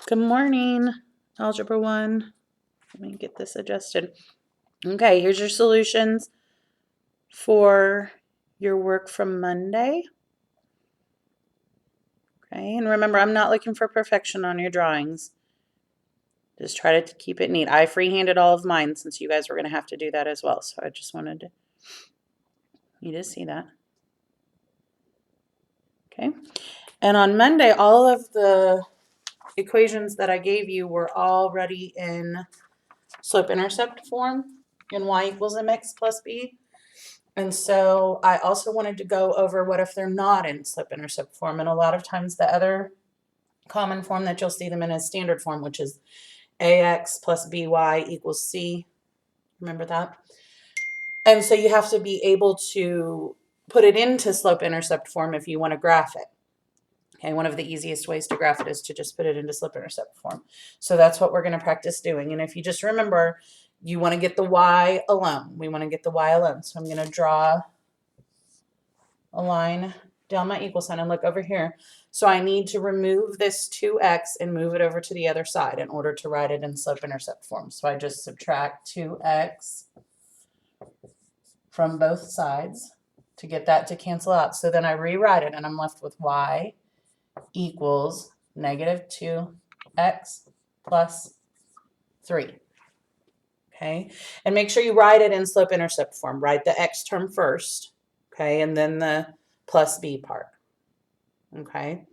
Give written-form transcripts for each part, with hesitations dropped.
Good morning, Algebra 1. Let me get this adjusted. Okay, here's your solutions for your work from Monday. Okay, and remember, I'm not looking for perfection on your drawings. Just try to keep it neat. I freehanded all of mine since you guys were going to have to do that as well. So I just wanted you to see that. Okay, and on Monday, all of the equations that I gave you were already in slope-intercept form in y equals mx plus b. And so I also wanted to go over what if they're not in slope-intercept form. And a lot of times the other common form that you'll see them in is standard form, which is ax plus by equals c. Remember that? And so you have to be able to put it into slope-intercept form if you want to graph it. Okay, one of the easiest ways to graph it is to just put it into slope-intercept form. So that's what we're going to practice doing. And if you just remember, you want to get the y alone. We want to get the y alone. So I'm going to draw a line down my equal sign and look over here. So I need to remove this 2x and move it over to the other side in order to write it in slope-intercept form. So I just subtract 2x from both sides to get that to cancel out. So then I rewrite it and I'm left with y equals negative 2x plus 3. Okay, and make sure you write it in slope-intercept form. Write the x term first, okay, and then the plus b part. Okay,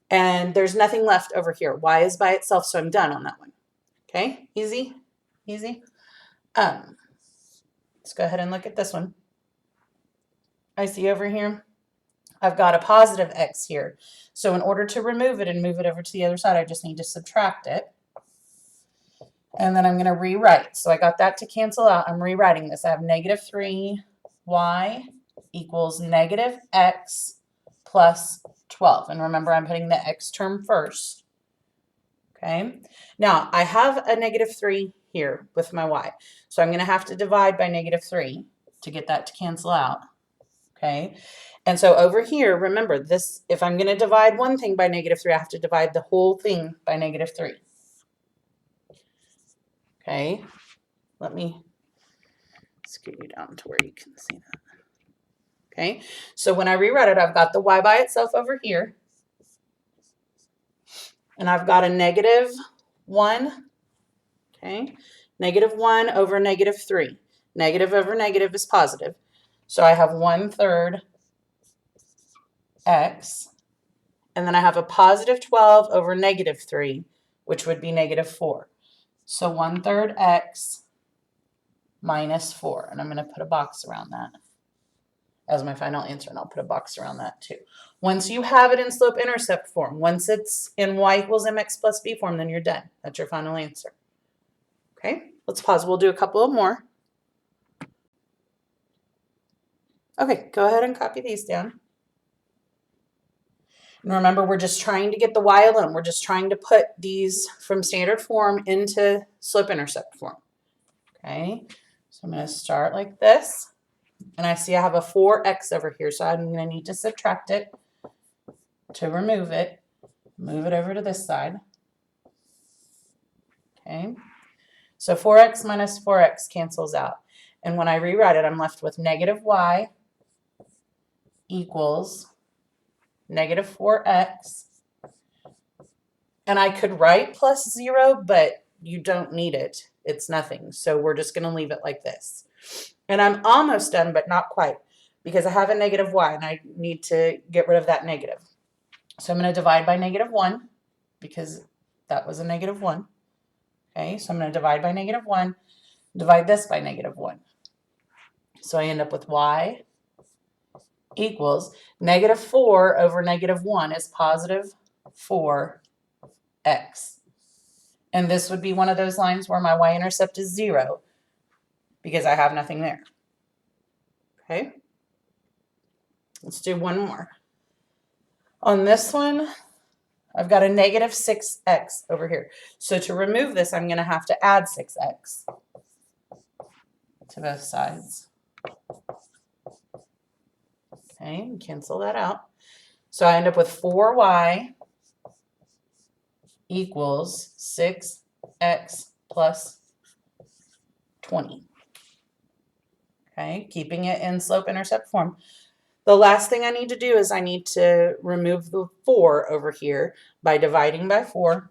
and there's nothing left over here. Y is by itself, so I'm done on that one. Okay, easy, easy. Let's go ahead and look at this one. I see over here, I've got a positive x here. So in order to remove it and move it over to the other side, I just need to subtract it. And then I'm going to rewrite. So I got that to cancel out. I'm rewriting this. I have negative 3y equals negative x plus 12. And remember, I'm putting the x term first. Okay. Now, I have a negative 3 here with my y. So I'm going to have to divide by negative 3 to get that to cancel out. Okay. And so over here, remember this, if I'm going to divide one thing by negative 3, I have to divide the whole thing by negative 3. Okay. Let me scoot you down to where you can see that. Okay. So when I rewrite it, I've got the y by itself over here. And I've got a negative 1. Okay. Negative 1 over negative 3. Negative over negative is positive. So I have 1/3 x. And then I have a positive 12 over negative 3, which would be negative 4. So 1/3 x minus 4. And I'm going to put a box around that as my final answer. And I'll put a box around that too. Once you have it in slope-intercept form, once it's in y equals mx plus b form, then you're done. That's your final answer. Okay, let's pause. We'll do a couple of more. Okay, go ahead and copy these down. And remember, we're just trying to get the y alone. We're just trying to put these from standard form into slope-intercept form. Okay, so I'm going to start like this. And I see I have a 4x over here, so I'm going to need to subtract it to remove it. Move it over to this side. Okay, so 4x minus 4x cancels out. And when I rewrite it, I'm left with negative y equals negative 4x. And I could write plus 0, but you don't need it. It's nothing. So we're just going to leave it like this. And I'm almost done, but not quite, because I have a negative y, and I need to get rid of that negative. So I'm going to divide by negative 1, because that was a negative 1. Okay, so I'm going to divide by negative 1, divide this by negative 1. So I end up with y equals negative 4 over negative 1 is positive 4x. And this would be one of those lines where my y-intercept is 0 because I have nothing there. Okay, let's do one more. On this one, I've got a negative 6x over here. So to remove this, I'm going to have to add 6x to both sides. Okay, cancel that out. So I end up with 4y equals 6x plus 20. Okay, keeping it in slope-intercept form. The last thing I need to do is I need to remove the 4 over here by dividing by 4.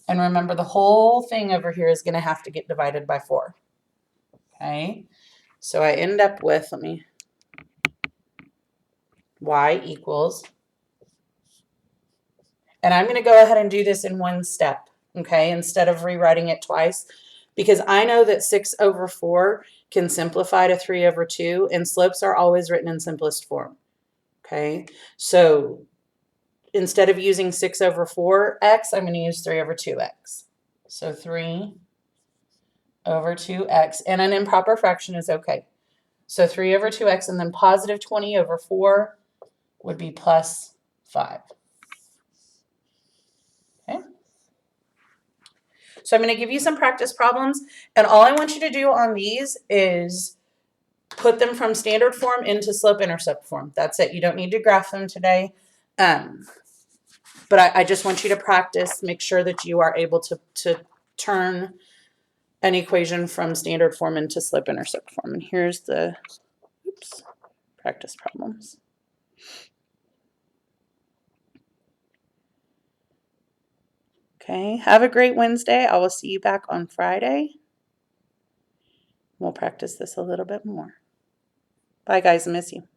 And remember, the whole thing over here is going to have to get divided by 4. Okay, so I end up with, y equals, and I'm going to go ahead and do this in one step, okay, instead of rewriting it twice, because I know that 6 over 4 can simplify to 3 over 2, and slopes are always written in simplest form, okay? So instead of using 6 over 4x, I'm going to use 3 over 2x. So 3 over 2x, and an improper fraction is okay. So 3 over 2x, and then positive 20 over 4 would be plus 5. Okay. So I'm going to give you some practice problems, and all I want you to do on these is put them from standard form into slope-intercept form. That's it. You don't need to graph them today. But I just want you to practice, make sure that you are able to turn an equation from standard form into slope-intercept form. And here's the practice problems. Okay, have a great Wednesday. I will see you back on Friday. We'll practice this a little bit more. Bye, guys. I miss you.